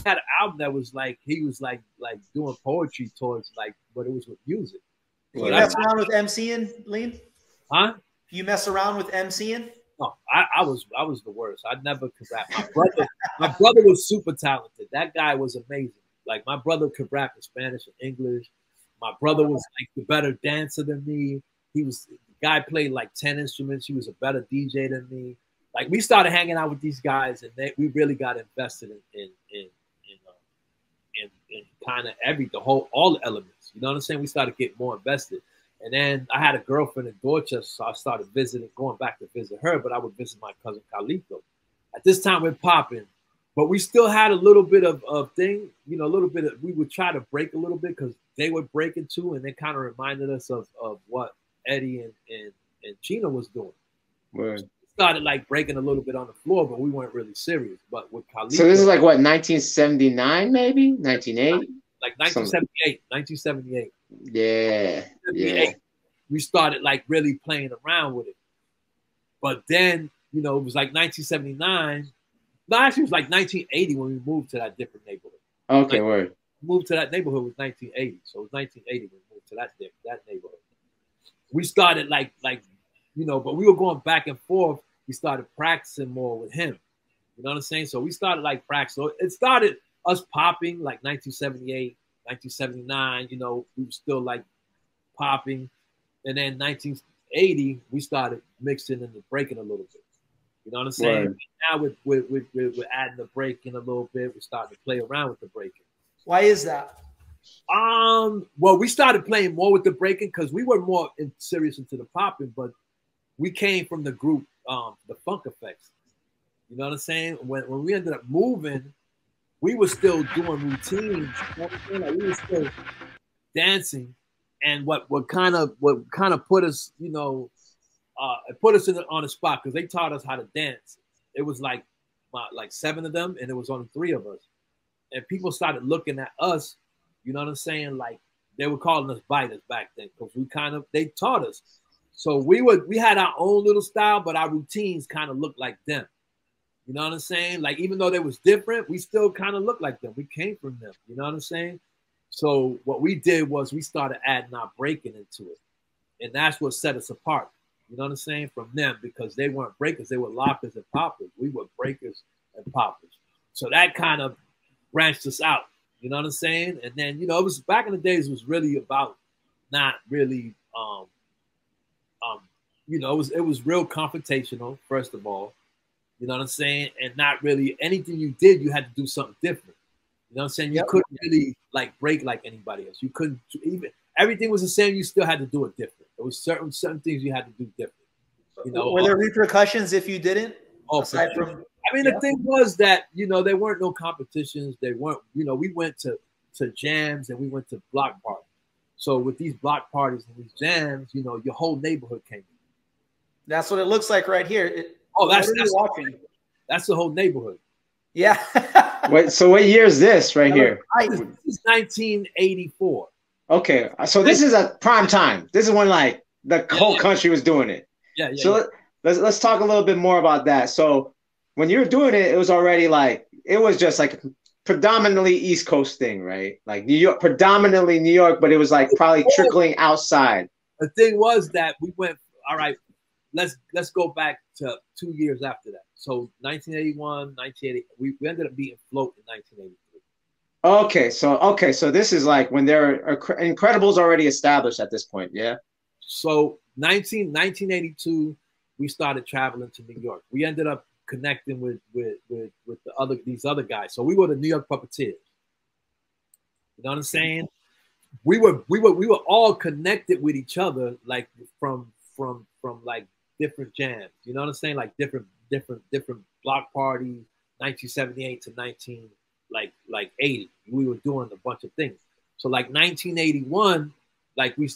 had an album that was like he was like doing poetry towards like, but it was with music. So you mess around with MCing, Lean? Huh? You mess around with MCing? No, I was the worst. I never could rap. My brother was super talented. That guy was amazing. Like my brother could rap in Spanish and English. My brother was like the better dancer than me. He was the guy played like 10 instruments. He was a better DJ than me. Like we started hanging out with these guys, and we really got invested in kind of all the elements. You know what I'm saying? We started getting more invested. And then I had a girlfriend in Dorchester, so I started going back to visit her, but I would visit my cousin Carlito. At this time, we're popping, but we still had a little bit of thing, you know, a little bit of, we would try to break a little bit because they were breaking too, and they kind of reminded us of what Eddie and Chino was doing. Right. So we started like breaking a little bit on the floor, but we weren't really serious. But with Carlito, so this is like what, 1979 maybe, 1980, like 1978, 1978. Yeah, yeah. We started like really playing around with it. But then, you know, it was like 1979. No, actually, it was like 1980 when we moved to that different neighborhood. Okay, like, word. Moved to that neighborhood was 1980. So it was 1980 when we moved to that neighborhood. We started like, you know, but we were going back and forth. We started practicing more with him. You know what I'm saying? So we started like practicing. So it started us popping like 1978. 1979, you know, we were still like popping, and then 1980 we started mixing and breaking a little bit. You know what I'm saying? Right. Now we're adding the breaking a little bit. We're starting to play around with the breaking. Why is that? Well, we started playing more with the breaking because we were more serious into the popping, but we came from the group, the Funk Effects. You know what I'm saying? When we ended up moving, we were still doing routines. You know what I'm saying? Like we were still dancing, and what kind of put us, you know, it put us on the spot because they taught us how to dance. It was like 7 of them, and it was only 3 of us, and people started looking at us. You know what I'm saying? Like they were calling us biters back then because they taught us. So we had our own little style, but our routines kind of looked like them. You know what I'm saying? Like, even though they was different, we still kind of looked like them. We came from them. You know what I'm saying? So what we did was we started adding our breaking into it. And that's what set us apart. You know what I'm saying? From them, because they weren't breakers. They were lockers and poppers. We were breakers and poppers. So that kind of branched us out. You know what I'm saying? And then, you know, it was back in the days, it was really about not really, you know, it was real confrontational, first of all. You know what I'm saying? And not really anything you did, you had to do something different. You know what I'm saying? You couldn't really like break like anybody else. You couldn't even, everything was the same. You still had to do it different. There was certain things you had to do different. You know, were there repercussions if you didn't? Aside from, I mean, the thing was that, you know, there weren't no competitions. They weren't, you know, we went to jams and we went to block parties. So with these block parties and these jams, you know, your whole neighborhood came in. That's what it looks like right here. That's the whole neighborhood. Yeah. Wait, so what year is this right here? This is 1984. Okay, so this is a prime time. This is when like the whole country was doing it. Yeah. So let's talk a little bit more about that. So when you were doing it, it was already like, it was just like predominantly East Coast thing, right? Like New York, predominantly New York, but it was like probably trickling outside. The thing was that we went, all right, let's go back to 2 years after that. So 1981, 1980, we ended up being Float in 1983. Okay, so this is like when Incredibles already established at this point, yeah? So 1982, we started traveling to New York. We ended up connecting with these other guys. So we were the New York Puppeteers. You know what I'm saying? We were all connected with each other, like from like different jams. You know what I'm saying? Like different block parties, 1978 to 1980. We were doing a bunch of things. So like 1981, like we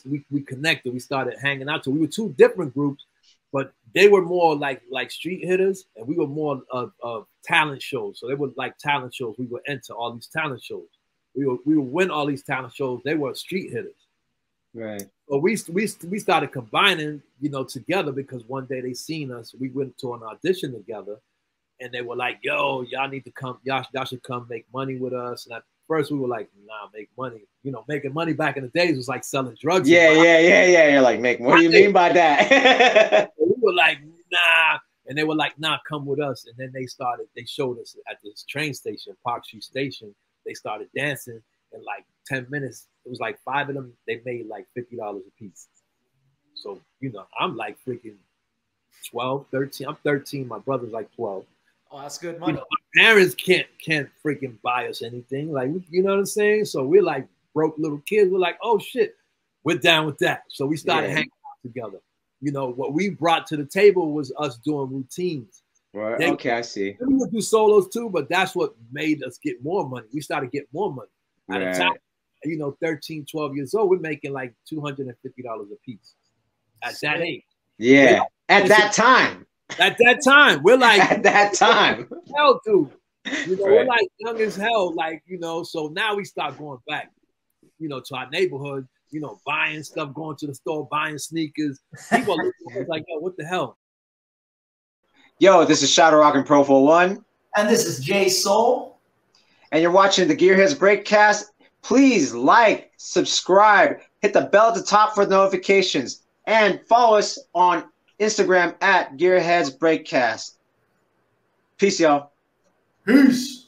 connected. We started hanging out. So we were 2 different groups, but they were more like street hitters, and we were more of talent shows. So they were like talent shows. We would enter all these talent shows. We would win all these talent shows. They were street hitters. Right. So we started combining, you know, together because one day they seen us. We went to an audition together, and they were like, "Yo, y'all need to come. Y'all should come make money with us." And at first, we were like, "Nah, make money." You know, making money back in the days was like selling drugs. Yeah. You're like, what do you mean by that? We were like, "Nah," and they were like, "Nah, come with us." And then they showed us at this train station, Park Street Station. They started dancing in like 10 minutes. It was like 5 of them. They made like $50 a piece. So, you know, I'm like freaking 12, 13. I'm 13. My brother's like 12. Oh, that's good money. You know, my parents can't freaking buy us anything. Like, you know what I'm saying? So we're like broke little kids. We're like, oh shit, we're down with that. So we started hanging out together. You know, what we brought to the table was us doing routines. Right. Okay, I see. We would do solos too, but that's what made us get more money. We started getting more money. At the time, you know, 13, 12 years old, we're making like $250 a piece at that age. Yeah. At that time. At that time. We're like, at that time. Hell, dude. You know, we're like young as hell. Like, you know, so now we start going back, you know, to our neighborhood, you know, buying stuff, going to the store, buying sneakers. People are like, yo, what the hell? Yo, this is Shadow Rock and PROFOWON. And this is Jasoul. And you're watching the Gearheads Breakcast. Please like, subscribe, hit the bell at the top for notifications, and follow us on Instagram at Gearheads Breakcast. Peace, y'all. Peace.